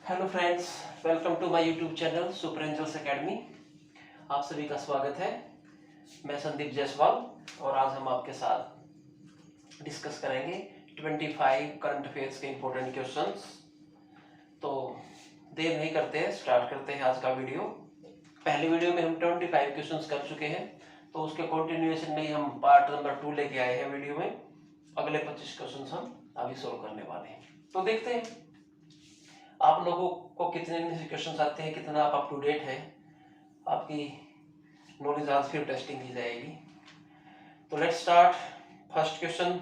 Hello friends, welcome to my YouTube channel super angels academy. आप सभी का स्वागत है। मैं संदीप जायसवाल और आज हम आपके साथ डिस्कस करेंगे 25 करंट अफेयर्स के इंपॉर्टेंट क्वेश्चंस। तो देर नहीं करते हैं, स्टार्ट करते हैं आज का वीडियो। पहले वीडियो में हम 25 क्वेश्चंस कर चुके हैं, तो उसके कंटिन्यूएशन में ही हम पार्ट नंबर 2 लेके आए हैं वीडियो में। अगले 25 क्वेश्चंस हम अभी सोल्व करने वाले हैं। तो देखते हैं आप लोगों को कितने क्वेश्चन आते हैं, कितना आप अप टू डेट है। आपकी नॉलेज आज फिर टेस्टिंग की जाएगी। तो let's start. First question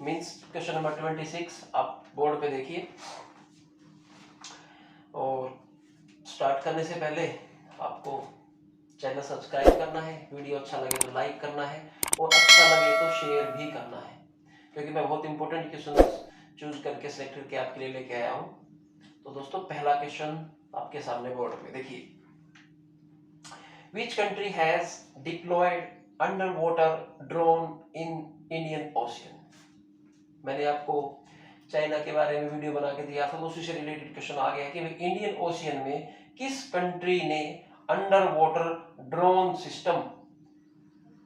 means question number 26। आप बोर्ड पे देखिए और स्टार्ट करने से पहले आपको चैनल सब्सक्राइब करना है, वीडियो अच्छा लगे तो लाइक करना है और अच्छा लगे तो शेयर भी करना है, क्योंकि मैं बहुत इंपॉर्टेंट क्वेश्चन चूज करके सेलेक्ट करके आपके लिए लेके आया हूँ। तो दोस्तों पहला क्वेश्चन आपके सामने बोर्ड पे देखिए। Which country has deployed underwater drone in Indian Ocean? मैंने आपको चाइना के बारे में वीडियो बना के दिया था, तो उसी से रिलेटेड क्वेश्चन आ गया कि इंडियन ओशियन में किस कंट्री ने under water drone system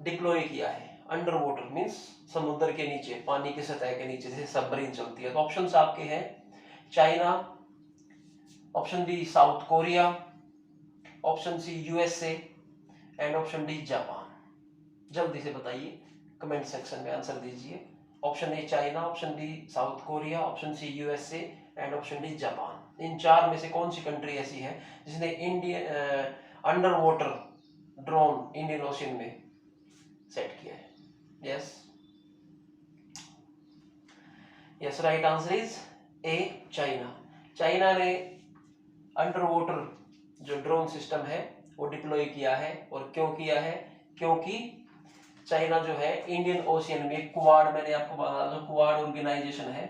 deploy किया है। अंडर वाटर मींस समुद्र के नीचे, पानी की सतह के नीचे, जैसे सबमरीन चलती है। तो ऑप्शंस आपके हैं China, option B South Korea, option C USA and option D Japan. जल्दी से बताइए, कमेंट सेक्शन में आंसर दीजिए। Option A China, option B South Korea, option C USA and option D Japan. इन चार में से कौन सी कंट्री ऐसी है जिसने Indian under water drone Indian ocean में सेट किया है? Yes yes, right answer is A China. China ने अंडर वाटर जो ड्रोन सिस्टम है वो डिप्लॉय किया है। और क्यों किया है? क्योंकि चाइना जो है इंडियन ओशियन में क्वाड, मैंने आपको बताया जो क्वाड ऑर्गेनाइजेशन है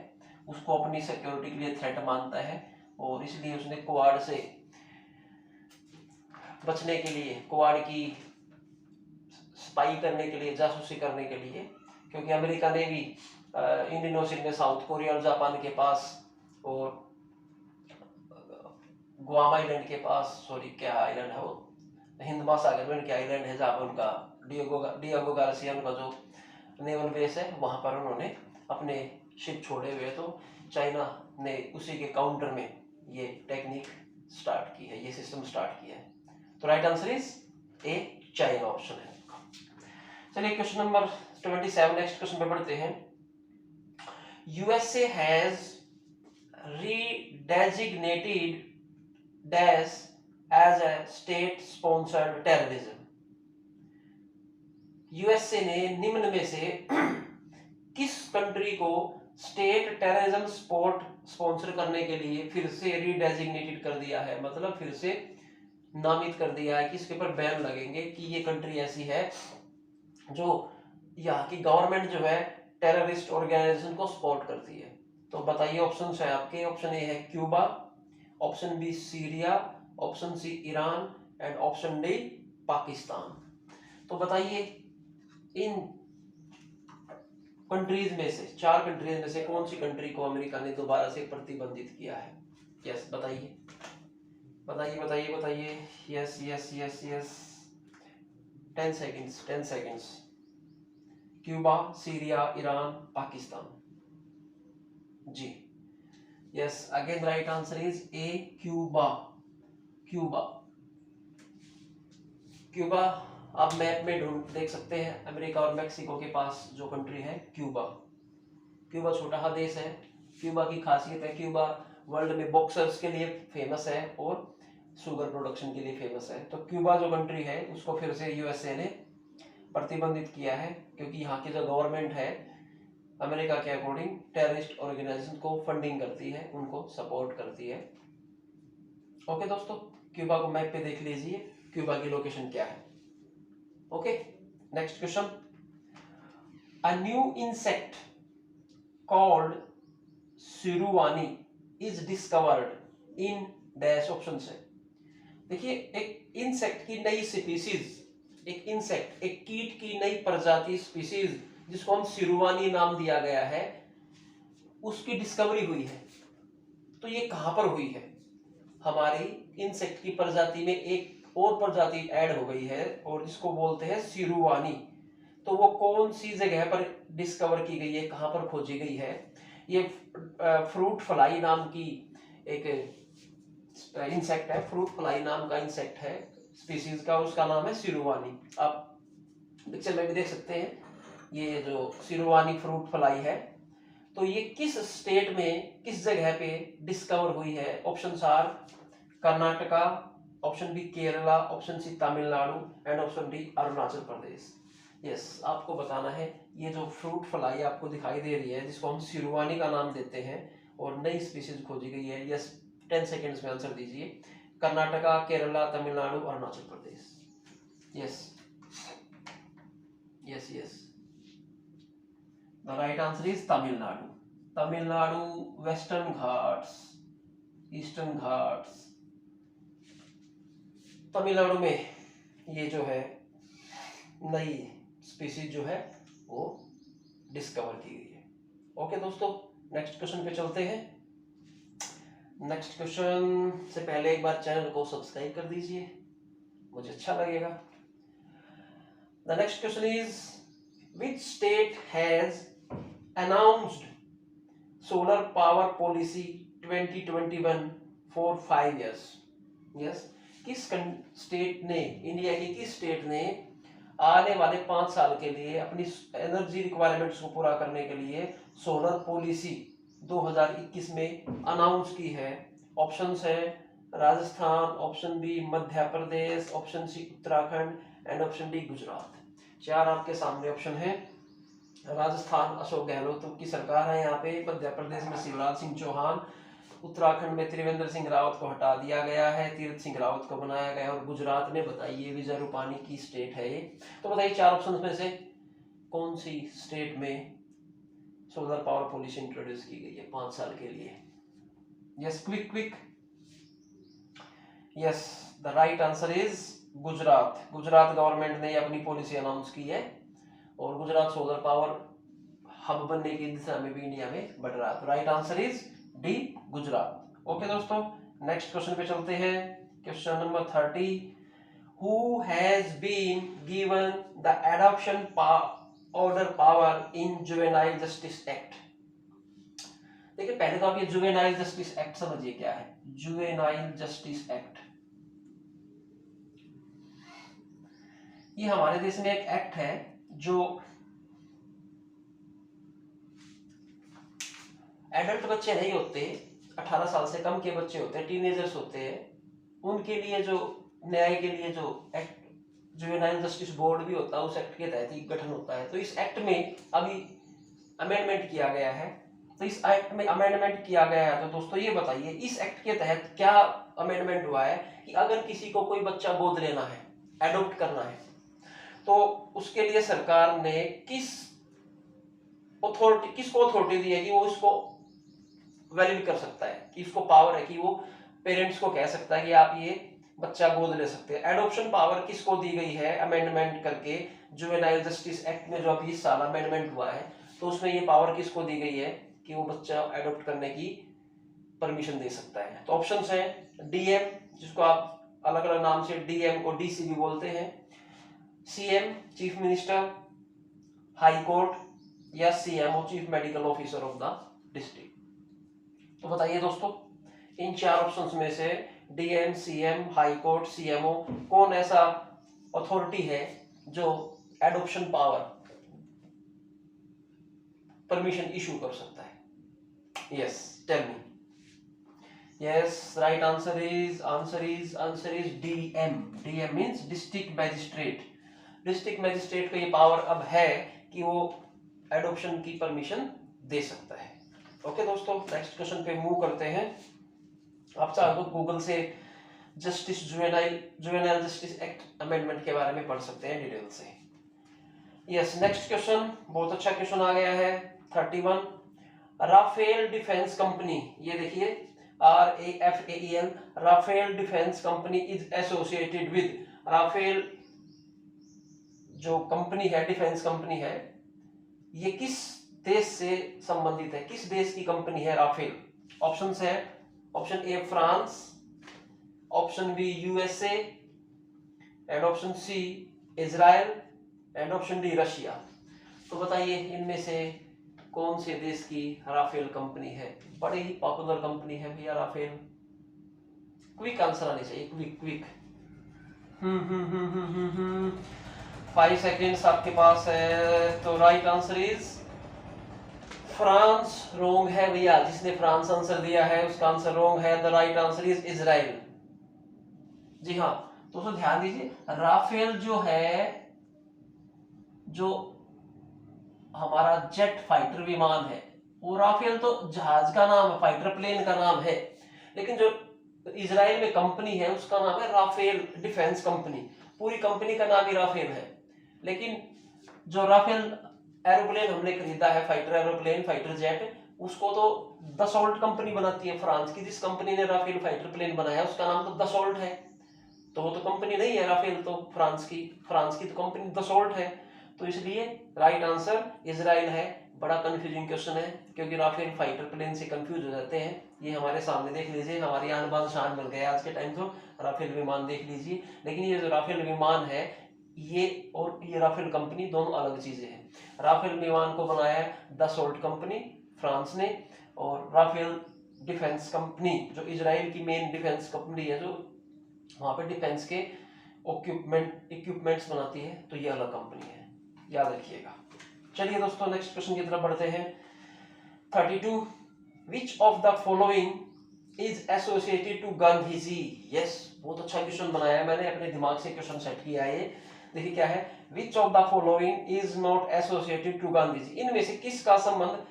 उसको अपनी सिक्योरिटी के लिए थ्रेट मानता है, और इसलिए उसने क्वाड से बचने के लिए, क्वाड की स्पाई करने के लिए, जासूसी करने के लिए, क्योंकि अमेरिका ने भी इंडियन ओशियन में साउथ कोरिया और जापान के पास और गुआम आइलैंड के पास, सॉरी क्या आइलैंड है वो, हिंद महासागर में उनके आइलैंड है जहाँ पर उनका डिएगो गार्सिया उनका जो नेवल बेस है, वहां पर उन्होंने अपने शिप छोड़े हुए। तो चाइना ने उसी के काउंटर में ये टेक्निक स्टार्ट की है, ये सिस्टम स्टार्ट किया है। तो right answer is A China option है। चलिए क्वेश्चन नंबर 27, नेक्स्ट क्वेश्चन पे बढ़ते हैं। USA has redesignated dash as a state sponsored terrorism. USA ने निम्न में से किस कंट्री को स्टेट टेररिज्म स्पोर्ट स्पॉन्सर करने के लिए फिर से रीडेजिग्नेटेड कर दिया है, मतलब फिर से नामित कर दिया है कि इसके ऊपर बैन लगेंगे कि ये कंट्री ऐसी है जो यहाँ की गवर्नमेंट जो है टेररिस्ट ऑर्गेनाइजेशन को सपोर्ट करती है। तो बताइए, ऑप्शन है आपके। ऑप्शन ए है Cuba, option B Syria, option C Iran and option D Pakistan. तो बताइए इन कंट्रीज में से, चार कंट्रीज में से कौन सी कंट्री को अमेरिका ने दोबारा से प्रतिबंधित किया है? यस बताइए बताइए बताइए बताइए। Yes yes yes yes, 10 seconds 10 seconds. Cuba, Syria, Iran, Pakistan. जी yes, again right answer is A Cuba. Cuba Cuba आप मैप में ढूंढ देख सकते हैं, अमेरिका और मेक्सिको के पास जो कंट्री है क्यूबा। क्यूबा छोटा सा देश है। क्यूबा की खासियत है, क्यूबा वर्ल्ड में बॉक्सर्स के लिए फेमस है और शुगर प्रोडक्शन के लिए फेमस है। तो क्यूबा जो कंट्री है उसको फिर से यूएसए ने प्रतिबंधित किया है, क्योंकि यहाँ की जो गवर्नमेंट है अमेरिका के अकॉर्डिंग टेररिस्ट ऑर्गेनाइजेशन को फंडिंग करती है, उनको सपोर्ट करती है। ओके दोस्तों, क्यूबा को मैप पे देख लीजिए, क्यूबा की लोकेशन क्या है। Okay, next question. A new insect called Siruvani is discovered in dash option से। देखिए, एक इंसेक्ट की नई स्पीसीज, एक इंसेक्ट, एक कीट की नई प्रजाति स्पीसीज जिसको हम सिरुवानी नाम दिया गया है, उसकी डिस्कवरी हुई है। तो ये कहां पर हुई है? हमारी इंसेक्ट की प्रजाति में एक और प्रजाति ऐड हो गई है और जिसको बोलते हैं सिरुवानी। तो वो कौन सी जगह पर डिस्कवर की गई है, कहाँ पर खोजी गई है? ये फ्रूट फ्लाई नाम की एक इंसेक्ट है, फ्रूट फ्लाई नाम का इंसेक्ट है स्पीसीज का, उसका नाम है सिरुवानी। आप पिक्चर में भी देख सकते हैं ये जो सिरुवानी फ्रूट फ्लाई है। तो ये किस स्टेट में, किस जगह पे डिस्कवर हुई है? Option are Karnataka, option B Kerala, option C Tamil Nadu and option D Arunachal Pradesh. Yes, आपको बताना है ये जो फ्रूट फ्लाई आपको दिखाई दे रही है, जिसको हम सिरुवानी का नाम देते हैं और नई स्पीसीज खोजी गई है। यस, 10 सेकेंड्स में आंसर दीजिए। Karnataka, Kerala, Tamil Nadu, Arunachal Pradesh. Yes yes yes, the right answer is Tamil Nadu. Tamil Nadu, western Ghats, eastern Ghats, Tamil Nadu में ये जो है नई स्पीसीज जो है वो डिस्कवर की गई है। ओके दोस्तों, नेक्स्ट क्वेश्चन पे चलते हैं। नेक्स्ट क्वेश्चन से पहले एक बार चैनल को सब्सक्राइब कर दीजिए, मुझे अच्छा लगेगा। The next question is which state has announced solar power policy 2021 for 5 years? Yes, किस स्टेट ने, इंडिया की किस स्टेट ने आने वाले 5 साल के लिए अपनी एनर्जी रिक्वायरमेंट्स को पूरा करने के लिए सोलर पॉलिसी 2021 में अनाउंस की है? ऑप्शंस है Rajasthan, option B Madhya Pradesh, option C Uttarakhand and option D Gujarat. 4 आपके सामने ऑप्शन है। राजस्थान अशोक गहलोत की सरकार है यहाँ पे, मध्य प्रदेश में शिवराज सिंह चौहान, उत्तराखंड में त्रिवेंद्र सिंह रावत को हटा दिया गया है, तीर्थ सिंह रावत को बनाया गया है, और गुजरात में बताइए विजय रूपानी की स्टेट है ये। तो बताइए 4 ऑप्शंस में से कौन सी स्टेट में सोलर पावर पॉलिसी इंट्रोड्यूस की गई है 5 साल के लिए? Yes, quick quick. Yes, the right answer is Gujarat. Gujarat government ने अपनी पॉलिसी अनाउंस की है और गुजरात सोलर पावर हब बनने की दिशा में भी इंडिया में बढ़ रहा है। तो right answer is D, Gujarat. Okay दोस्तों, नेक्स्ट क्वेश्चन पे चलते हैं। Question number 30, who has been given the adoption order power in juvenile justice act? देखिए पहले तो आप ये जुवेनाइल जस्टिस एक्ट समझिए क्या है। जुवेनाइल जस्टिस एक्ट ये हमारे देश में एक एक्ट है जो एडल्ट बच्चे नहीं होते, 18 साल से कम के बच्चे होते हैं, टीनेजर्स होते हैं, उनके लिए जो न्याय के लिए जो एक्ट जुवेनाइल जस्टिस बोर्ड भी होता है, उस एक्ट के तहत ही गठन होता है। तो इस एक्ट में अभी अमेंडमेंट किया गया है। तो इस एक्ट में अमेंडमेंट किया गया है, तो दोस्तों ये बताइए इस एक्ट के तहत क्या अमेंडमेंट हुआ है कि अगर किसी को कोई बच्चा गोद लेना है, एडॉप्ट करना है, तो उसके लिए सरकार ने किसको अथॉरिटी दी है कि वो इसको वैलिड कर सकता है, कि इसको पावर है कि वो पेरेंट्स को कह सकता है कि आप ये बच्चा गोद ले सकते हैं। एडॉप्शन पावर किसको दी गई है अमेंडमेंट करके? जुवेनाइल जस्टिस एक्ट में जो अभी इस साल अमेंडमेंट हुआ है, तो उसमें ये पावर किसको दी गई है कि वो बच्चा एडॉप्ट करने की परमिशन दे सकता है? तो ऑप्शंस है डीएम, जिसको आप अलग अलग नाम से डीएम को डीसी भी बोलते हैं, CM chief minister, high court, या CMO chief medical officer of the district. तो बताइए दोस्तों इन 4 ऑप्शंस में से DM, CM, high court, CMO, कौन ऐसा अथॉरिटी है जो एडॉप्शन पावर परमिशन इशू कर सकता है? Yes, tell me. Yes, right answer is DM. DM means district magistrate. District magistrate को ये पावर अब है कि वो एडॉप्शन की परमिशन दे सकता है। ओके दोस्तों, नेक्स्ट क्वेश्चन पे मूव करते हैं। आप चाहो तो गूगल से जुवेनाइल जस्टिस एक्ट अमेंडमेंट के बारे में पढ़ सकते हैं डिटेल से। यस, नेक्स्ट क्वेश्चन बहुत अच्छा क्वेश्चन आ गया है 31। राफेल डिफेंस कंपनी, ये देखिए RAFAEL, Rafael defence company is associated with. Rafael जो कंपनी है, डिफेंस कंपनी है, ये किस देश से संबंधित है? किस देश की कंपनी है राफेल? ऑप्शंस है, option A France, option B USA, and option C Israel, and option D Russia. तो बताइए इनमें से कौन से देश की राफेल कंपनी है? बड़ी ही पॉपुलर कंपनी है भैया राफेल। क्विक आंसर आने चाहिए, क्विक क्विक। 5 सेकेंड्स आपके पास है। तो राइट आंसर इज फ्रांस। रोंग है भैया, जिसने फ्रांस आंसर दिया है उसका आंसर रोंग है। The right answer is Israel. जी हाँ, तो ध्यान दीजिए, राफेल जो है, जो हमारा जेट फाइटर विमान है, वो राफेल तो जहाज का नाम है, फाइटर प्लेन का नाम है, लेकिन जो इजराइल में कंपनी है उसका नाम है राफेल डिफेंस कंपनी। पूरी कंपनी का नाम ही राफेल है। लेकिन जो राफेल एरोप्लेन हमने खरीदा है, फाइटर एरोप्लेन, फाइटर जेट, उसको तो दसॉल्ट कंपनी बनाती है फ्रांस की। जिस कंपनी ने राफेल फाइटर प्लेन बनाया उसका नाम तो दसॉल्ट है। तो वो तो कंपनी नहीं है राफेल, तो फ्रांस की तो कंपनी दसॉल्ट है। तो इसलिए राइट आंसर इजराइल है। बड़ा कंफ्यूजिंग क्वेश्चन है, क्योंकि राफेल फाइटर प्लेन से कंफ्यूज हो जाते हैं। ये हमारे सामने देख लीजिए, हमारी आन बान शान मिल गया आज के टाइम। तो राफेल विमान देख लीजिए, लेकिन ये जो राफेल विमान है, ये और ये राफेल कंपनी दोनों अलग चीजें हैं। राफेल विमान को बनाया है दसॉल्ट कंपनी फ्रांस ने, और राफेल डिफेंस कंपनी जो इजराइल की मेन डिफेंस कंपनी है, जो वहां पे डिफेंस के इक्विपमेंट्स बनाती है, तो ये अलग कंपनी है, याद रखिएगा। चलिए दोस्तों, नेक्स्ट क्वेश्चन की तरफ बढ़ते हैं। 32, which of the following is associated to Gandhi ji? Yes, बहुत अच्छा क्वेश्चन बनाया है मैंने, अपने दिमाग से क्वेश्चन सेट किया है। ये देखिए क्या है, which of the following is not associated to Gandhi ji? इनमें से किसका संबंध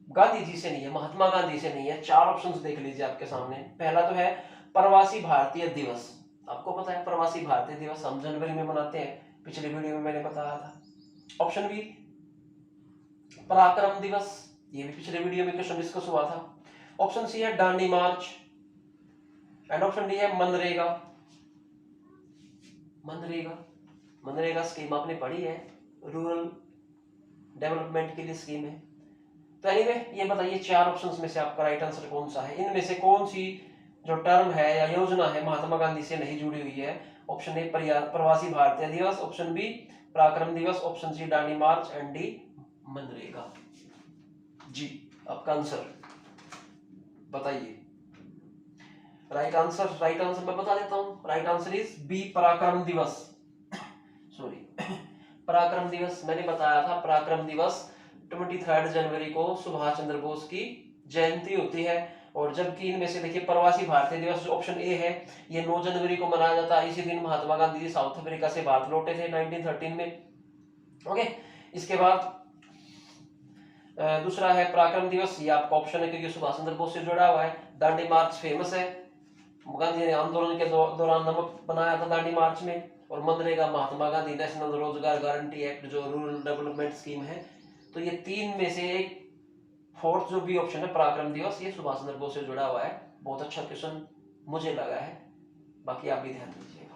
गांधी जी से नहीं है, महात्मा गांधी से नहीं है? 4 ऑप्शंस देख लीजिए आपके सामने। पहला तो है प्रवासी भारतीय दिवस। आपको पता है प्रवासी भारतीय दिवस हम जनवरी में मनाते हैं, पिछले वीडियो में मैंने बताया था। ऑप्शन बी पराक्रम दिवस, ये भी पिछले वीडियो में क्वेश्चन डिस्कस हुआ था। ऑप्शन सी है Dandi march, and option D है मनरेगा। मनरेगा मनरेगा स्कीम आपने पढ़ी है, रूरल डेवलपमेंट के लिए स्कीम है। तो एनीवे, ये बताइए 4 ऑप्शंस में से आपका राइट आंसर कौन सा है? इनमें से कौन सी जो टर्म है या योजना है महात्मा गांधी से नहीं जुड़ी हुई है? ऑप्शन ए प्रवासी भारतीय दिवस, option B Parakram Diwas, option C Dandi march, and D मनरेगा। जी, आपका आंसर बताइए। राइट आंसर मैं बता देता हूं। Right answer is B Parakram दिवस। सॉरी पराक्रम दिवस मैंने बताया था। पराक्रम दिवस 23 जनवरी को सुभाष चंद्र बोस की जयंती होती है। और जबकि इनमें से देखिए प्रवासी भारतीय दिवस ऑप्शन ए है, ये 9 जनवरी को मनाया जाता है। इसी दिन महात्मा गांधी जी साउथ अफ्रीका से भारत लौटे थे 1913 में। ओके, इसके बाद दूसरा है पराक्रम दिवस, ये आपका ऑप्शन है क्योंकि सुभाष चंद्र बोस से जुड़ा हुआ है। दांडी मार्च फेमस है, गांधी ने आंदोलन के दौरान नमक बनाया था दांडी मार्च में। और मनरेगा महात्मा गांधी नेशनल रोजगार गारंटी एक्ट जो रूरल डेवलपमेंट स्कीम है। तो ये 3 में से एक फोर्थ जो भी ऑप्शन है पराक्रम दिवस, ये सुभाष चंद्र बोस से जुड़ा हुआ है। बहुत अच्छा क्वेश्चन मुझे लगा है, बाकी आप भी ध्यान दीजिएगा।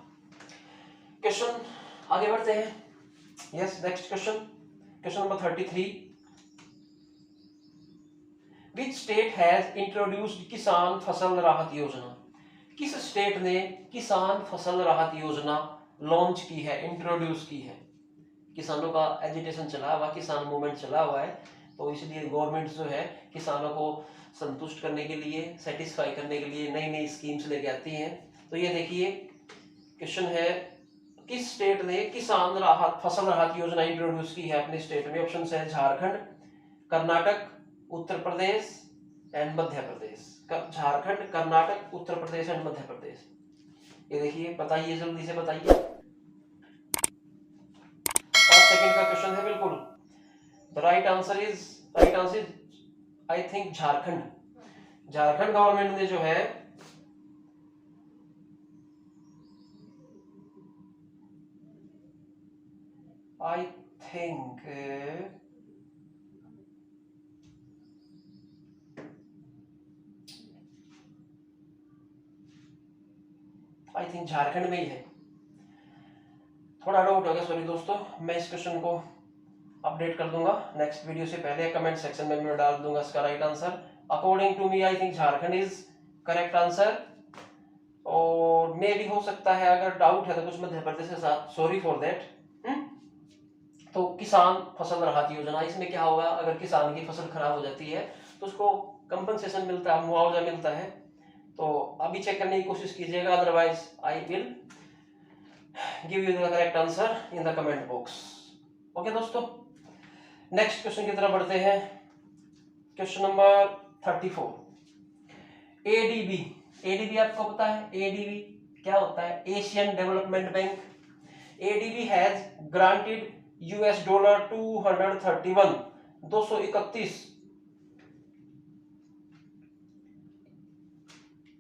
क्वेश्चन आगे बढ़ते हैं। Yes, next question number 33, which state has introduced किसान फसल राहत योजना? किस स्टेट ने किसान फसल राहत योजना लॉन्च की है, इंट्रोड्यूस की है? किसानों का एजिटेशन चला हुआ, किसान मूवमेंट चला हुआ है, तो इसलिए गवर्नमेंट जो है किसानों को संतुष्ट करने के लिए, सेटिस्फाई करने के लिए नई नई स्कीम्स लेके आती हैं। तो ये देखिए क्वेश्चन है, किस स्टेट ने किसान राहत फसल राहत योजना इंट्रोड्यूस की है अपने स्टेट में? ऑप्शन है झारखंड, कर्नाटक, उत्तर प्रदेश एंड मध्य प्रदेश। झारखंड, कर्नाटक, उत्तर प्रदेश एंड मध्य प्रदेश। ये देखिए, बताइए जल्दी से बताइए। 5 सेकंड का क्वेश्चन है बिल्कुल। The right answer is I think Jharkhand. Jharkhand government ने जो है आई थिंक झारखंड में ही है। थोड़ा डाउट हो गया, सॉरी दोस्तों। मैं इस क्वेश्चन को अपडेट कर दूंगा नेक्स्ट वीडियो से पहले, कमेंट सेक्शन में मैं डाल दूंगा इसका right answer. According to me I think Jharkhand is correct answer. और मे भी हो सकता है, अगर डाउट है तो कुछ मध्य प्रदेश के साथ, सॉरी फॉर दैट। तो किसान फसल राहत योजना, इसमें क्या होगा, अगर किसान की फसल खराब हो जाती है तो उसको कंपनसेशन मिलता है, मुआवजा मिलता है। तो अभी चेक करने की कोशिश कीजिएगा, otherwise I will give you the correct answer in the comment box. Okay दोस्तों, नेक्स्ट क्वेश्चन की तरफ बढ़ते हैं। Question number 34, ADB. एडीबी आपको पता है एडीबी क्या होता है? Asian development bank. ADB has granted US dollar 231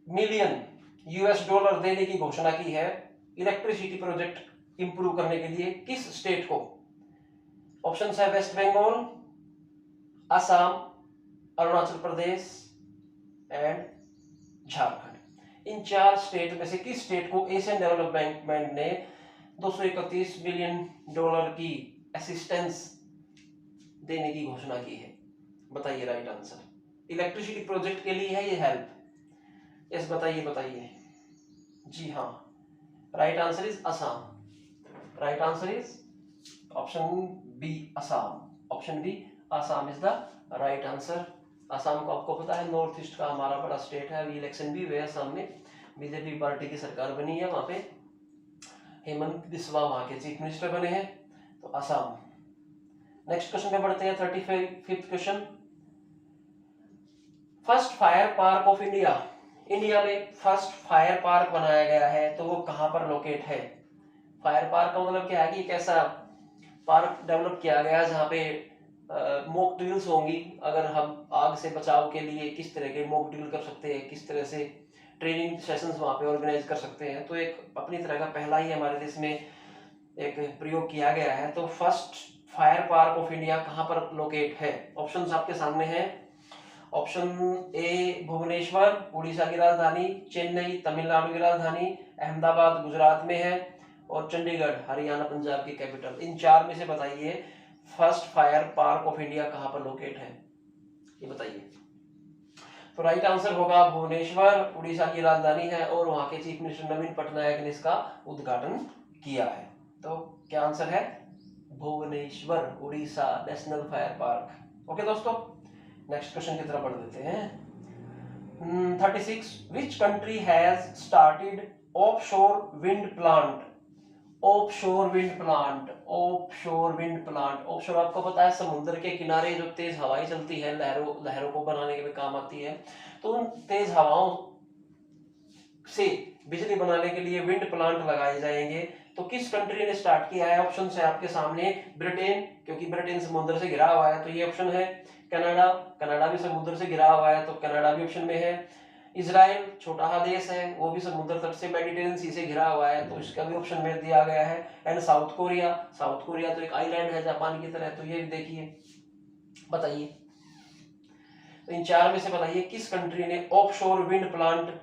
million US dollar देने की घोषणा की है इलेक्ट्रिसिटी प्रोजेक्ट इंप्रूव करने के लिए। किस स्टेट को? ऑप्शन है वेस्ट बंगाल, असम, अरुणाचल प्रदेश एंड झारखंड। इन 4 स्टेट में से किस स्टेट को एशियन डेवलपमेंट ने 231 बिलियन डॉलर की असिस्टेंस देने की घोषणा की है? बताइए राइट आंसर। इलेक्ट्रिसिटी प्रोजेक्ट के लिए है ये हेल्प। यस बताइए बताइए। जी हाँ, right answer is Assam. Right answer is option B Assam. Option B Assam is the right answer. Assam को आपको पता है नॉर्थ ईस्ट का हमारा बड़ा स्टेट है। अभी इलेक्शन भी हुए असम में, बीजेपी पार्टी की सरकार बनी है, वहां पे हेमंत बिस्वा वहां के चीफ मिनिस्टर बने हैं। तो असम। नेक्स्ट क्वेश्चन पे बढ़ते हैं, 35th question. First fire park of India. India में फर्स्ट फायर पार्क बनाया गया है, तो वो कहां पर लोकेट है? फायर पार्क का मतलब क्या है कि एक ऐसा पार्क डेवलप किया गया जहां पे मॉक ड्रिल्स होंगी। अगर हम आग से बचाव के लिए किस तरह के मॉक ड्रिल कर सकते हैं, किस तरह से ट्रेनिंग सेशंस वहां पे ऑर्गेनाइज कर सकते हैं, तो एक अपनी तरह का पहला ही हमारे देश में एक प्रयोग किया गया है। तो first fire park of India कहां पर लोकेट है? ऑप्शंस आपके सामने हैं। ऑप्शन ए भुवनेश्वर उड़ीसा की राजधानी, चेन्नई तमिलनाडु की राजधानी, अहमदाबाद गुजरात में है, और चंडीगढ़ हरियाणा पंजाब की कैपिटल। इन 4 में से बताइए first fire park of India कहां पर लोकेट है, ये बताइए। तो राइट आंसर होगा भुवनेश्वर, उड़ीसा की राजधानी है और वहां के चीफ मिनिस्टर नवीन पटनायक ने इसका उद्घाटन किया है। तो क्या आंसर है? Bhubaneswar, Orissa national fire park. Okay दोस्तों, नेक्स्ट क्वेश्चन की तरफ बढ़ देते हैं। 36, which country has started offshore wind plant? Offshore wind plant, offshore wind plant. Offshore आपको पता है समुद्र के किनारे जो तेज हवाएं चलती है, लहरों को बनाने के काम आती है। तो उन तेज हवाओं से बिजली बनाने के लिए विंड प्लांट लगाए जाएंगे। तो किस कंट्री ने स्टार्ट किया है? ऑप्शन है आपके सामने। ब्रिटेन, क्योंकि ब्रिटेन समुद्र से घिरा हुआ है तो ये ऑप्शन है। कनाडा, कनाडा भी समुद्र से घिरा हुआ है तो कनाडा भी ऑप्शन में है। इजराइल छोटा सा देश है, वो भी समुद्र तट से मेडिटेरियन सी से घिरा हुआ है तो इसका भी ऑप्शन में दिया गया है। And south Korea, south Korea तो एक आइलैंड है जापान की तरह, तो ये भी देखिए। बताइए, तो इन 4 में से बताइए किस कंट्री ने ऑफशोर विंड प्लांट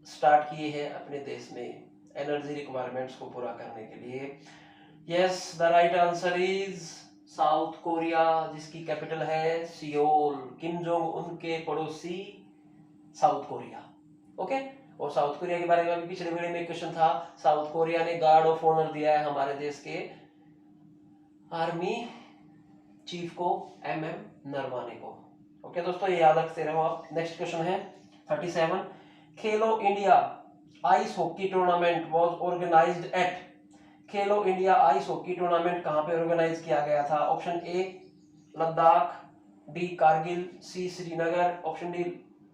स्टार्ट किए हैं अपने देश में एनर्जी रिक्वायरमेंट्स को पूरा करने के लिए? Yes, the right answer is south Korea, जिसकी कैपिटल है सियोल। किम जोंग उन के पड़ोसी साउथ कोरिया। ओके, और साउथ कोरिया के बारे में अभी पिछले वीडियो में क्वेश्चन था। साउथ कोरिया ने गार्ड ऑफ ऑनर दिया है हमारे देश के आर्मी चीफ को, MM नरवाने को। ओके दोस्तों, ये याद रखते रहो आप। नेक्स्ट क्वेश्चन है 37, Khelo India ice hockey tournament was organised at. Khelo India ice hockey tournament कहां पे ऑर्गेनाइज किया गया था? Option A Ladakh, D Kargil, C Srinagar. Option D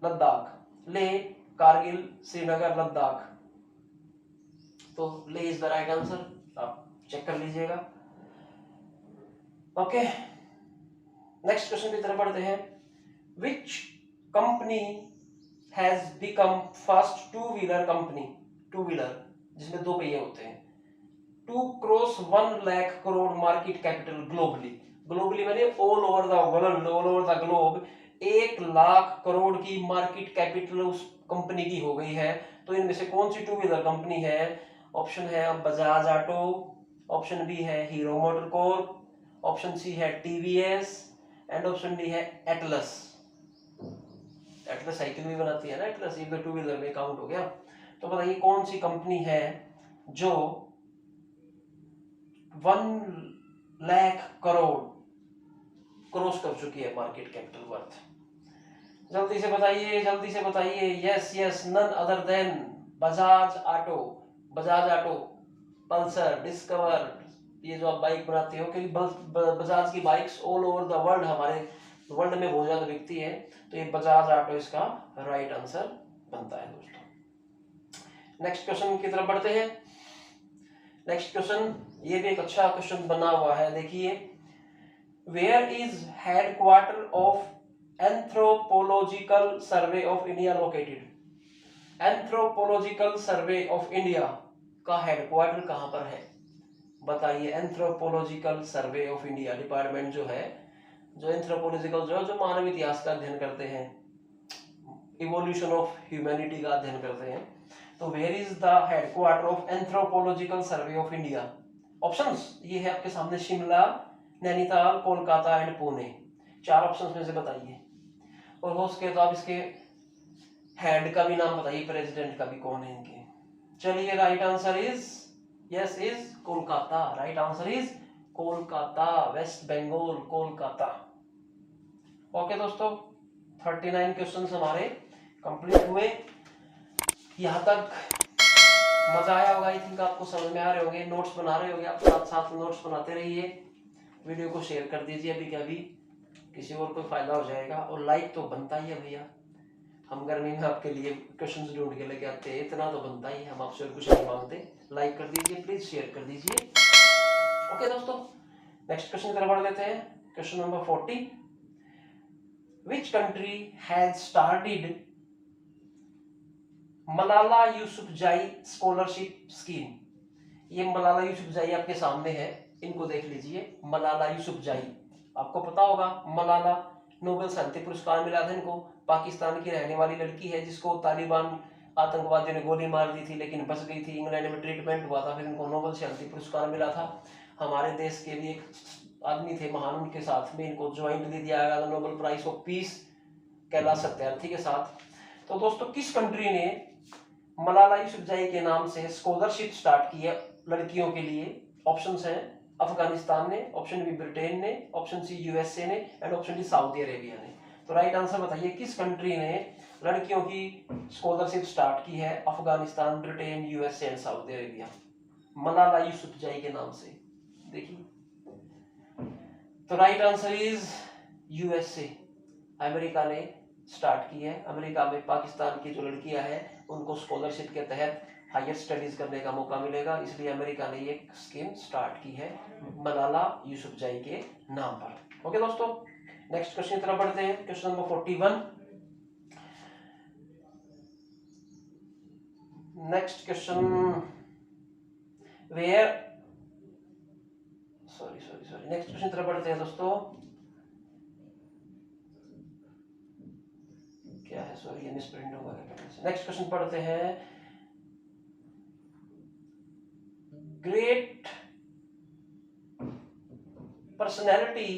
Ladakh, Leh, Kargil, Srinagar, Ladakh. तो Leh is the right answer, आप चेक कर लीजिएगा। ओके, नेक्स्ट क्वेश्चन की तरफ बढ़ते हैं। Which company has become first two wheeler company, two wheeler जिसमें 2 पहिए होते हैं, to cross 1 lakh crore market capital globally. Globally मैंने all over the world, all over the globe 1 lakh crore की मार्केट कैपिटल उस कंपनी की हो गई है। तो इनमें से कौन सी 2 व्हीलर कंपनी है? ऑप्शन है बजाज ऑटो, ऑप्शन बी है हीरो मोटरकॉर्प, ऑप्शन सी है TVS एंड ऑप्शन डी है एटलस। एटलस साइकिल भी बनाती है ना, एटलस, ये तो टू व्हीलर में काउंट हो गया। तो बताइए कौन सी कंपनी है जो 1 लाख करोड़ क्रॉस कर चुकी है मार्केट कैपिटल वर्थ? जल्दी से बताइए, जल्दी से बताइए। Yes yes, none other than Bajaj auto. Bajaj auto, Pulsar, Discover, ये जो आप बाइक बनाते हो, क्योंकि बजाज की bikes all over the world, हमारे वर्ल्ड में बहुत ज्यादा बिकती है, तो ये बजाज ऑटो इसका राइट आंसर बनता है दोस्तों। नेक्स्ट क्वेश्चन की तरफ बढ़ते हैं। नेक्स्ट क्वेश्चन, ये भी एक अच्छा क्वेश्चन बना हुआ है, देखिए। Where is headquarter of anthropological survey of India located? Anthropological survey of India का हेडक्वार्टर कहां पर है? बताइए। Anthropological survey of India department जो है, जो एंथ्रोपोलॉजिकल जो मानव इतिहास का अध्ययन करते हैं, इवोल्यूशन ऑफ ह्यूमैनिटी का अध्ययन करते हैं, तो where is the headquarter of anthropological survey of India? Options ये है आपके सामने, शिमला, नैनीताल, कोलकाता एंड पुणे। 4 ऑप्शंस में से बताइए, और हो सके तो आप इसके हेड का भी नाम बताइए, प्रेसिडेंट का भी, कौन है इनके। चलिए, right answer is yes is Kolkata. Right answer is Kolkata, West Bengal, Kolkata. Okay दोस्तों, 39 क्वेश्चंस हमारे कंप्लीट हुए। यहाँ तक मजा आया होगा, आई थिंक आपको समझ में आ रहे होंगे, नोट्स बना रहे होंगे आप, साथ साथ नोट्स बनाते रहिए। वीडियो को शेयर कर दीजिए अभी के अभी, किसी और को फायदा हो जाएगा। और लाइक तो बनता ही है भैया, हम गर्मी में आपके लिए क्वेश्चंस ढूंढ के लेके आते हैं, इतना तो बनता ही है, हम आपसे कुछ नहीं मांगते। लाइक कर दीजिए प्लीज, शेयर कर दीजिए। ओके दोस्तों, नेक्स्ट क्वेश्चन की तरफ बढ़ लेते हैं। Question number 40, which country has started Malala Yousafzai scholarship scheme? ये मलाला यूसुफजाई आपके सामने है, इनको देख लीजिए। मलाला यूसुफजाई, आपको पता होगा, मलाला नोबेल शांति पुरस्कार मिला था इनको। पाकिस्तान की रहने वाली लड़की है, जिसको तालिबान आतंकवादियों ने गोली मार दी थी, लेकिन बच गई थी। इंग्लैंड में ट्रीटमेंट हुआ था, फिर इनको नोबेल शांति पुरस्कार मिला था। हमारे देश के भी एक आदमी थे महान, उनके साथ में इनको ज्वाइंटली दिया गया था Nobel prize of peace, Kailash Satyarthi के साथ। तो दोस्तों, किस कंट्री ने मलाला यूसुफजाई के नाम से स्कॉलरशिप स्टार्ट की है लड़कियों के लिए? ऑप्शंस हैं, अफगानिस्तान ने, ऑप्शन बी ब्रिटेन ने, ऑप्शन सी यूएसए ने, and option D Saudi Arabia ने। तो राइट आंसर बताइए, किस कंट्री ने लड़कियों की स्कॉलरशिप स्टार्ट की है? Afghanistan, Britain, USA and Saudi Arabia, Malala Yousafzai के नाम से। देखिए, तो right answer is USA, America ने स्टार्ट की है। अमेरिका में पाकिस्तान की जो लड़कियां हैं, उनको स्कॉलरशिप के तहत हायर स्टडीज करने का मौका मिलेगा, इसलिए अमेरिका ने ये स्कीम स्टार्ट की है मलाला यूसुफजाई के नाम पर। ओके दोस्तों, नेक्स्ट क्वेश्चन की तरफ बढ़ते हैं। Question number 41। Next question, where next question तरफ बढ़ते हैं दोस्तों। क्या है, सॉरी ये मिसप्रिंट होगा। नेक्स्ट क्वेश्चन पढ़ते हैं। ग्रेट पर्सनैलिटी,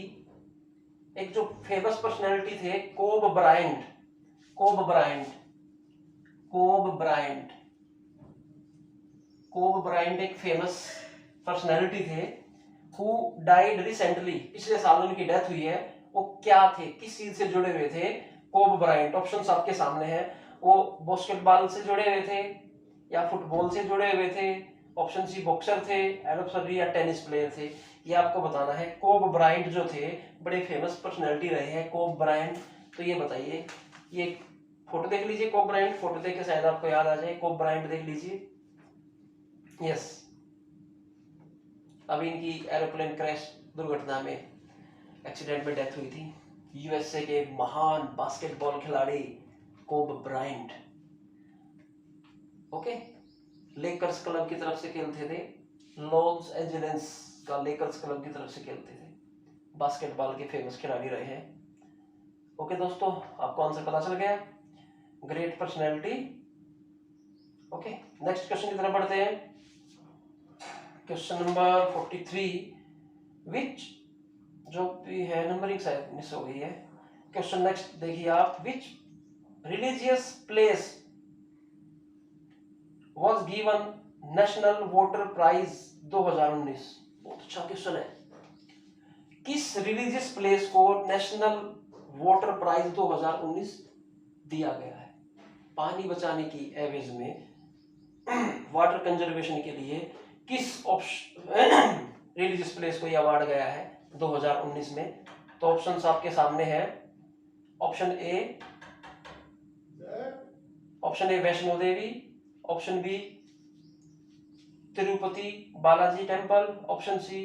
एक जो फेमस पर्सनैलिटी थे, कोब ब्रायंट। कोब ब्रायंट एक फेमस पर्सनैलिटी थे, हु डाइड रिसेंटली, पिछले साल उनकी डेथ हुई है। वो क्या थे, किस चीज से जुड़े हुए थे? कोब ब्रायंट, ऑप्शंस आपके सामने हैं। वो बास्केटबॉल से जुड़े हुए थे या फुटबॉल से जुड़े हुए थे, ऑप्शन सी बॉक्सर थे, एंड ऑप्शन डी या टेनिस प्लेयर थे। ये आपको बताना है। कोब ब्रायंट जो थे, बड़े फेमस पर्सनैलिटी रहे हैं कोब ब्रायंट। तो ये बताइए, ये फोटो देख लीजिए, कोब ब्रायंट, फोटो देख के शायद आपको याद आ जाए। कोब ब्रायंट देख लीजिए। यस, अभी इनकी एरोप्लेन क्रैश दुर्घटना में, एक्सीडेंट में डेथ हुई थी। यूएसए के महान बास्केटबॉल खिलाड़ी कोब ब्रायंट। ओके, लेकर्स क्लब की तरफ से खेलते थे, लॉस एंजेलिस का लेकर्स क्लब की तरफ से खेलते थे, बास्केटबॉल के फेमस खिलाड़ी रहे हैं। ओके दोस्तों, आपको आंसर पता चल गया, great personality. Okay, next question की तरफ बढ़ते हैं। क्वेश्चन नंबर 43, विच जो भी है, नंबरिंग शायद मिस हो गई है। क्वेश्चन नेक्स्ट देखिए आप, which religious place was given national voter prize 2019? बहुत अच्छा क्वेश्चन है। किस रिलीजियस प्लेस को नेशनल वोटर प्राइज 2019 दिया गया है? पानी बचाने की एवज में, वाटर कंजर्वेशन के लिए किस ऑप्शन रिलीजियस प्लेस को यह अवार्ड गया है 2019 में? तो ऑप्शंस आपके सामने हैं। Option A Vaishno Devi, option B Tirupati Balaji temple, option C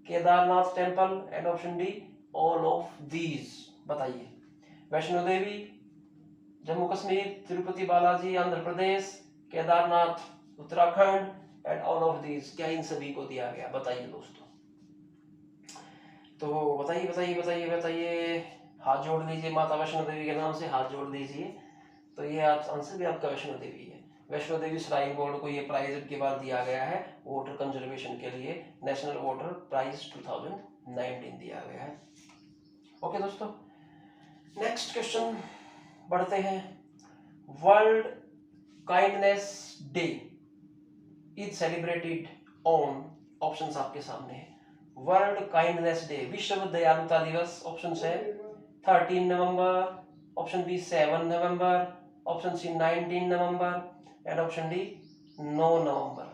Kedarnath temple and option D all of these. बताइए। Vaishno Devi, Jammu Kashmir, Tirupati Balaji Andhra Pradesh, Kedarnath Uttarakhand and all of these, क्या इन सभी को दिया गया? बताइए दोस्तों। तो बताइए बताइए बताइए बताइए, हाथ जोड़ दीजिए, माता वैष्णो देवी के नाम से हाथ जोड़ दीजिए। तो ये आंसर भी आपका वैष्णो देवी है। वैष्णो देवी श्राइन बोर्ड को ये प्राइज के बाद दिया गया है वाटर कंजर्वेशन के लिए, नेशनल वाटर प्राइज 2019 दिया गया है। ओके दोस्तों, नेक्स्ट क्वेश्चन बढ़ते हैं। World kindness day is celebrated on, options आपके सामने है। वर्ल्ड काइंडनेस डे, विश्व दयालुता दिवस, ऑप्शन है 13 नवंबर, ऑप्शन बी 7 नवंबर, ऑप्शन सी 19 नवंबर एंड ऑप्शन डी 9 नवंबर।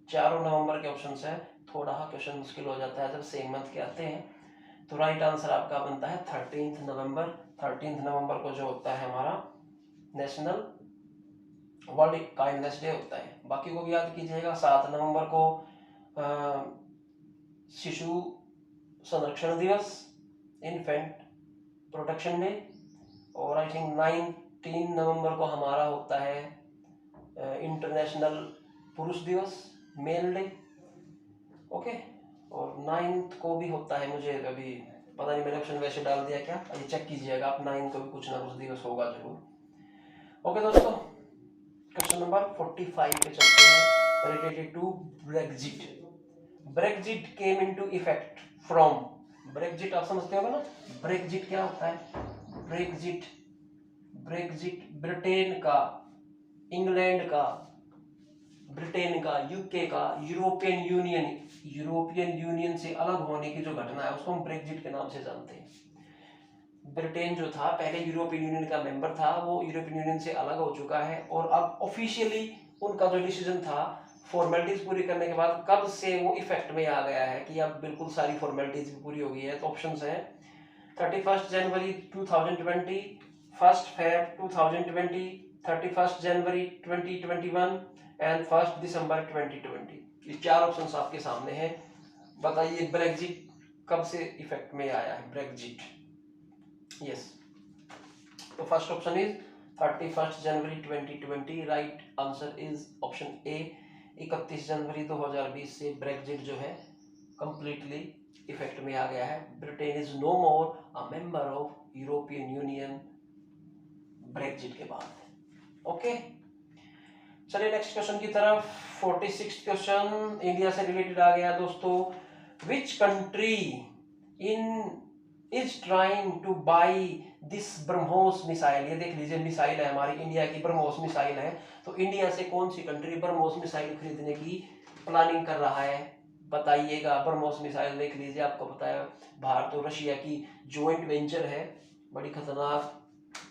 चारों नवंबर के ऑप्शन है। थोड़ा क्वेश्चन मुश्किल हो जाता है जब सेम मंथ के आते हैं। तो राइट आंसर आपका बनता है 13 नवंबर। 13 नवंबर को जो होता है हमारा नेशनल वर्ल्ड काइंडनेस डे होता है। बाकी को भी याद कीजिएगा। 7 नवंबर को शिशु संरक्षण दिवस, इन्फेंट प्रोटेक्शन डे, और आई थिंक 19 नवंबर को हमारा होता है इंटरनेशनल पुरुष दिवस, मेल डे। ओके, और 9th को भी होता है, मुझे अभी पता नहीं मैंने ऑप्शन वैसे डाल दिया क्या, ये चेक कीजिएगा आप। 9 को भी कुछ ना कुछ दिवस होगा जरूर। ओके दोस्तों, क्वेश्चन नंबर 45 पे चलते हैं, related to Brexit. Brexit came into effect from, Brexit आप समझते होगा ना, ब्रेक्जिट क्या होता है? ब्रेक्जिट, ब्रेक्जिट ब्रिटेन का, इंग्लैंड का, ब्रिटेन का, यूके का, यूरोपियन यूनियन से अलग होने की जो घटना है उसको हम ब्रेक्जिट के नाम से जानते हैं। ब्रिटेन जो था पहले यूरोपियन यूनियन का मेंबर था, वो यूरोपियन यूनियन से अलग हो चुका है और अब ऑफिशियली उनका जो डिसीजन था फॉर्मेलिटीज पूरी करने के बाद कब से वो इफेक्ट में आ गया है कि अब बिल्कुल सारी फॉर्मेलिटीज भी पूरी हो गई है। तो ऑप्शंस हैं 31 जनवरी 2020, 1 Feb 2020, 31 जनवरी 2021 एंड 1 दिसंबर 2020। ये चार ऑप्शंस आपके सामने हैं। बताइए ब्रेक्जिट कब से इफेक्ट में आया है? Brexit, yes. तो फर्स्ट ऑप्शन इज 31 जनवरी 2020, right answer is option A. 31 जनवरी 2020 से ब्रेक्जिट जो है कंप्लीटली इफेक्ट में आ गया है। Britain is no more a member of European union Brexit के बाद। ओके, चलिए नेक्स्ट क्वेश्चन की तरफ। 46 क्वेश्चन इंडिया से रिलेटेड आ गया दोस्तों। Which country in is trying to buy this BrahMos missile? ये देख लीजिए, मिसाइल है हमारी इंडिया की, ब्रह्मोस मिसाइल है। तो इंडिया से कौन सी कंट्री ब्रह्मोस मिसाइल खरीदने की प्लानिंग कर रहा है? बताइएगा। ब्रह्मोस मिसाइल देख लीजिए, आपको पता है भारत और रशिया की ज्वाइंट वेंचर है, बड़ी खतरनाक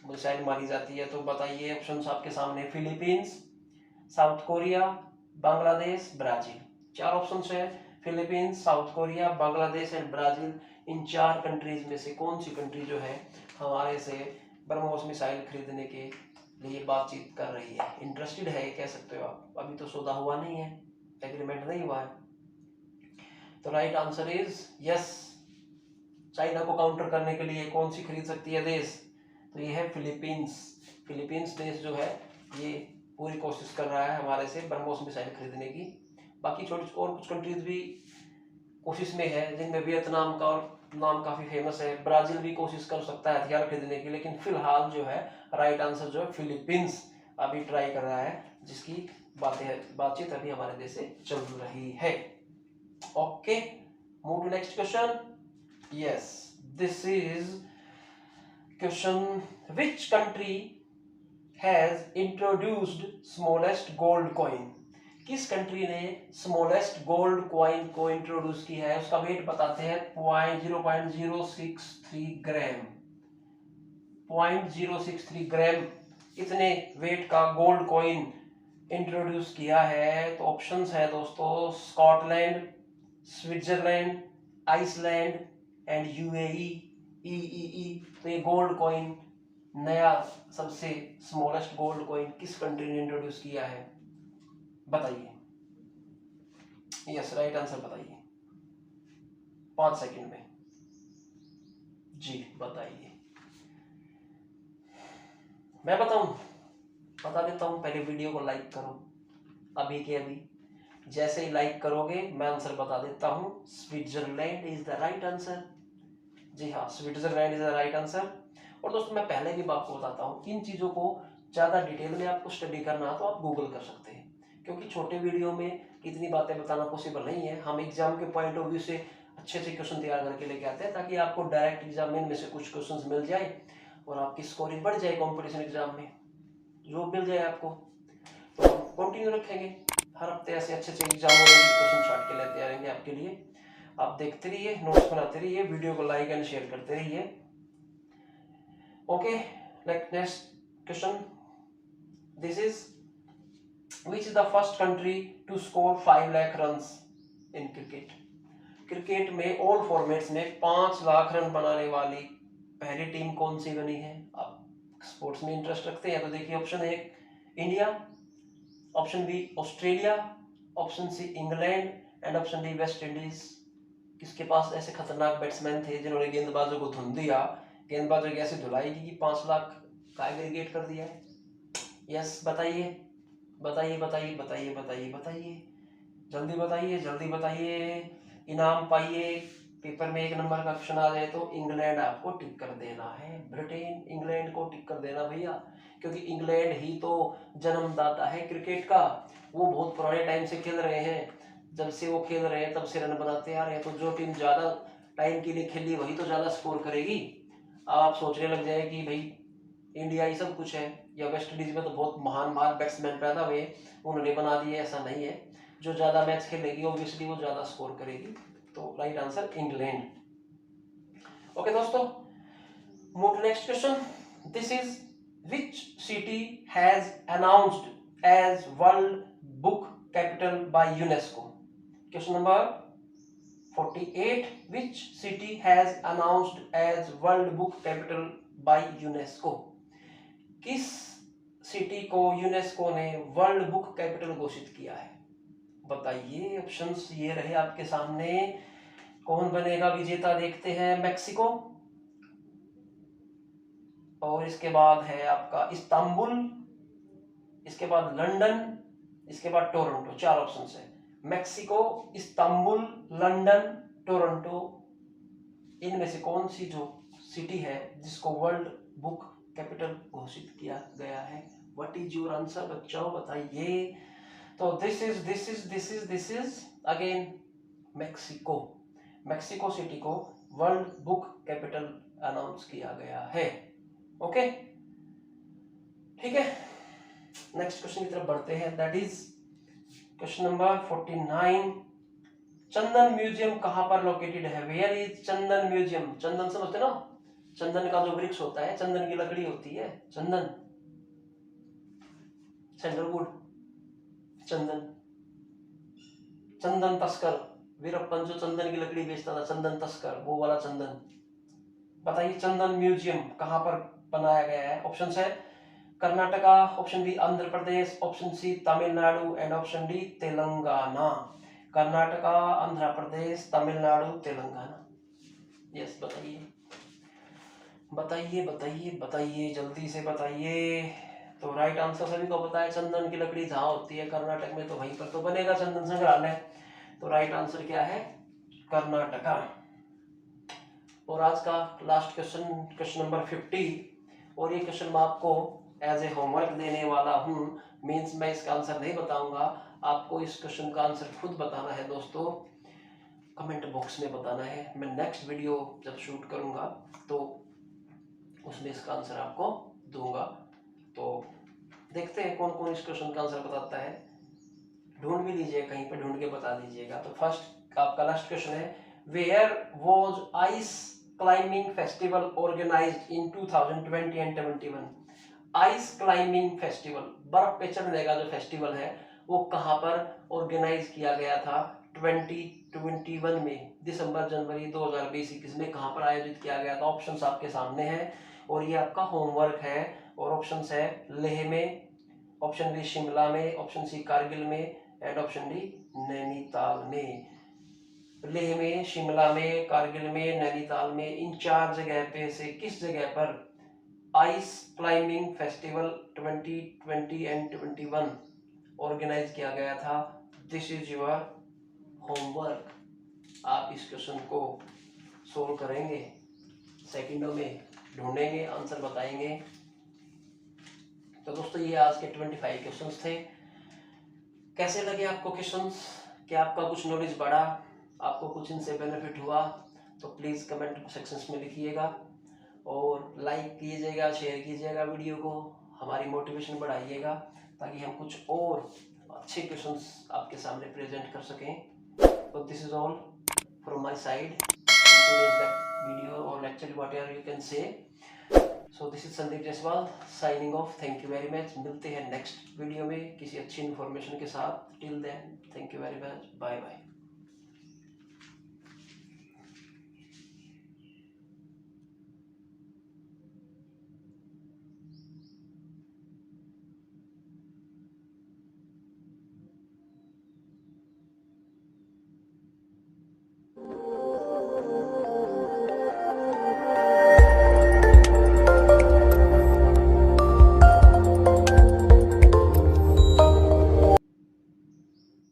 मिसाइल मारी जाती है। तो बताइए, ऑप्शंस आपके सामने, Philippines, South Korea, Bangladesh, Brazil. चार ऑप्शंस है, Philippines, South Korea, Bangladesh and Brazil. इन चार कंट्रीज में से कौन सी कंट्री जो है हमारे से ब्रह्मोस मिसाइल खरीदने के लिए बातचीत कर रही है, इंटरेस्टेड है, कह सकते हो आप। अभी तो सौदा हुआ नहीं है, एग्रीमेंट नहीं हुआ है। तो right answer is yes. China को काउंटर करने के लिए कौन सी खरीद सकती है देश? तो ये है फिलीपींस। फिलीपींस देश जो है ये पूरी कोशिश कर रहा है हमारे से ब्रह्मोस मिसाइल खरीदने की। बाकी छोटी और कुछ कंट्रीज भी कोशिश में है, जिनमें वियतनाम का और नाम काफी फेमस है। ब्राजील भी कोशिश कर सकता है हथियार खरीदने की, लेकिन फिलहाल जो है राइट आंसर जो है फिलीपींस अभी ट्राई कर रहा है, जिसकी बातचीत अभी हमारे देश से चल रही है। Okay, move to next question. Yes, this is question, which country has introduced smallest gold coin? किस कंट्री ने स्मॉलेस्ट गोल्ड कॉइन को इंट्रोड्यूस किया है? उसका वेट बताते हैं 0.063 ग्राम। 0.063 ग्राम इतने वेट का गोल्ड कॉइन इंट्रोड्यूस किया है। तो ऑप्शंस है दोस्तों Scotland, Switzerland, Iceland and UAE, ईईई। तो ये गोल्ड कॉइन नया सबसे स्मॉलेस्ट गोल्ड कॉइन किस कंट्री ने इंट्रोड्यूस किया है? बताइए। यस, राइट आंसर बताइए 5 सेकंड में। जी बताइए। मैं बताऊं? बता देता हूं, पहले वीडियो को लाइक करो अभी के अभी। जैसे ही लाइक करोगे मैं आंसर बता देता हूं। Switzerland is the right answer. जी हाँ, Switzerland is the right answer. और दोस्तों मैं पहले भी आपको बताता हूँ, इन चीज़ों को ज़्यादा डिटेल में आपको स्टडी करना है तो आप गूगल कर सकते हैं, क्योंकि छोटे वीडियो में इतनी बातें बताना पॉसिबल नहीं है। हम एग्जाम के पॉइंट ऑफ व्यू से अच्छे अच्छे क्वेश्चन तैयार करके लेके आते हैं, ताकि आपको डायरेक्ट एग्जाम में इनमें से कुछ क्वेश्चन मिल जाए और आपकी स्कोरिंग बढ़ जाए कॉम्पिटिशन एग्जाम में, जो मिल जाए आपको। तो हम कंटिन्यू रखेंगे, हर हफ्ते ऐसे अच्छे अच्छे एग्जाम और क्वेश्चन छाट के लेते आएंगे आपके लिए। आप देखते रहिए, नोट्स बनाते रहिए, वीडियो को लाइक एंड शेयर करते रहिए। Okay, like next question. This is which is the first country to score 5 lakh runs in cricket? Cricket में ऑल फॉर्मेट्स में 5 लाख रन बनाने वाली पहली टीम कौन सी बनी है? आप स्पोर्ट्स में इंटरेस्ट रखते हैं तो देखिए, option A India, option B Australia, option C England and option D West Indies. किसके पास ऐसे खतरनाक बैट्समैन थे जिन्होंने गेंदबाजों को धुन दिया, गेंदबाजों की ऐसी धुलाई की कि 5 लाख का एग्रीगेट कर दिया है? यस बताइए बताइए बताइए बताइए बताइए बताइए, जल्दी बताइए जल्दी बताइए, इनाम पाइए। पेपर में 1 नंबर का क्वेश्चन आ जाए तो इंग्लैंड आपको टिक कर देना है, ब्रिटेन इंग्लैंड को टिक कर देना भैया, क्योंकि इंग्लैंड ही तो जन्मदाता है क्रिकेट का। वो बहुत पुराने टाइम से खेल रहे हैं, जब से वो खेल रहे हैं तब से रन बनाते आ रहे हैं। तो जो टीम ज्यादा टाइम के लिए खेली वही तो ज्यादा स्कोर करेगी। आप सोचने लग जाए कि भाई इंडिया ही सब कुछ है, या वेस्ट इंडीज में तो बहुत महान महान बैट्समैन पैदा हुए उन्होंने बना दिए, ऐसा नहीं है। जो ज्यादा मैच खेलेगी ऑब्वियसली वो ज्यादा स्कोर करेगी। तो राइट आंसर इंग्लैंड। ओके दोस्तों, move to next question. This is which city has announced as world book capital by UNESCO? Question number 48, which city has announced as world book capital by UNESCO? किस city को UNESCO ने world book capital घोषित किया है? बताइए। Options ये रहे आपके सामने, कौन बनेगा विजेता देखते हैं। मैक्सिको, और इसके बाद है आपका इस्तांबुल, इसके बाद लंदन, इसके बाद टोरंटो। 4 ऑप्शंस है, मैक्सिको, इस्तांबुल, लंदन, टोरंटो। इनमें से कौन सी जो सिटी है जिसको वर्ल्ड बुक कैपिटल घोषित किया गया है? व्हाट इज योर आंसर बच्चों, बताइए। तो this is again Mexico. Mexico city को वर्ल्ड बुक कैपिटल अनाउंस किया गया है। ओके ठीक है, नेक्स्ट क्वेश्चन की तरफ बढ़ते हैं। That is question number 49। Chandan museum कहां पर लोकेटेड है? Where is Chandan museum? चंदन समझते ना, चंदन का जो वृक्ष होता है, चंदन की लकड़ी होती है, चंदन, सैंडलवुड, चंदन, चंदन तस्कर, वीरप्पन जो चंदन की लकड़ी बेचता था, चंदन तस्कर, वो वाला चंदन। बताइए चंदन म्यूजियम कहां पर बनाया गया है? ऑप्शन है Karnataka, option B Andhra Pradesh, option C Tamil Nadu and option D Telangana. Karnataka, Andhra Pradesh, Tamil Nadu, Telangana. Yes बताइए बताइए बताइए बताइए, जल्दी से बताइए। तो राइट आंसर सभी को पता है, चंदन की लकड़ी जहां होती है कर्नाटक में, तो वहीं पर तो बनेगा चंदन संग्रहालय। तो राइट आंसर क्या है? कर्नाटका। और आज का लास्ट क्वेश्चन, क्वेश्चन नंबर 50। और ये क्वेश्चन मैं आपको एज ए होमवर्क देने वाला हूँ, मीन्स मैं इसका आंसर नहीं बताऊंगा, आपको इस क्वेश्चन का आंसर खुद बताना है दोस्तों, कमेंट बॉक्स में बताना है। मैं नेक्स्ट वीडियो जब शूट करूंगा तो उसमें इसका आंसर आपको दूंगा। तो देखते हैं कौन कौन इस क्वेश्चन का आंसर बताता है, ढूंढ भी लीजिए, कहीं पे ढूंढ के बता दीजिएगा। तो फर्स्ट आपका लास्ट क्वेश्चन है, where was ice climbing festival organised in 2020 and 21? Ice climbing festival, बर्फ पे चढ़ने का जो फेस्टिवल है वो कहाँ पर ऑर्गेनाइज किया गया था 2021 में, दिसंबर जनवरी 2020-21 में कहाँ पर आयोजित किया गया था? ऑप्शंस आपके सामने हैं और ये आपका होमवर्क है। और ऑप्शंस है लेह में, ऑप्शन बी शिमला में, ऑप्शन सी कारगिल में एंड ऑप्शन डी नैनीताल में। लेह में, शिमला में, कारगिल में, नैनीताल में, इन 4 जगह पे से किस जगह पर ice climbing festival 2020 and 21 organise किया गया था? This is your homework. आप इस क्वेश्चन को सोल्व करेंगे, सेकंडों में ढूंढेंगे, आंसर बताएंगे। तो दोस्तों ये आज के 25 क्वेश्चंस थे। कैसे लगे आपको क्वेश्चंस? क्या आपका कुछ नॉलेज बढ़ा, आपको कुछ इनसे बेनिफिट हुआ? तो प्लीज़ कमेंट सेक्शंस में लिखिएगा और लाइक कीजिएगा, शेयर कीजिएगा वीडियो को, हमारी मोटिवेशन बढ़ाइएगा ताकि हम कुछ और अच्छे क्वेश्चंस आपके सामने प्रेजेंट कर सकें। तो this is all from my side video और lecture, whatever you can say. So this is Sandeep Jaiswal signing off. Thank you very much. मिलते हैं नेक्स्ट वीडियो में किसी अच्छी इन्फॉर्मेशन के साथ। Till then thank you very much, bye bye.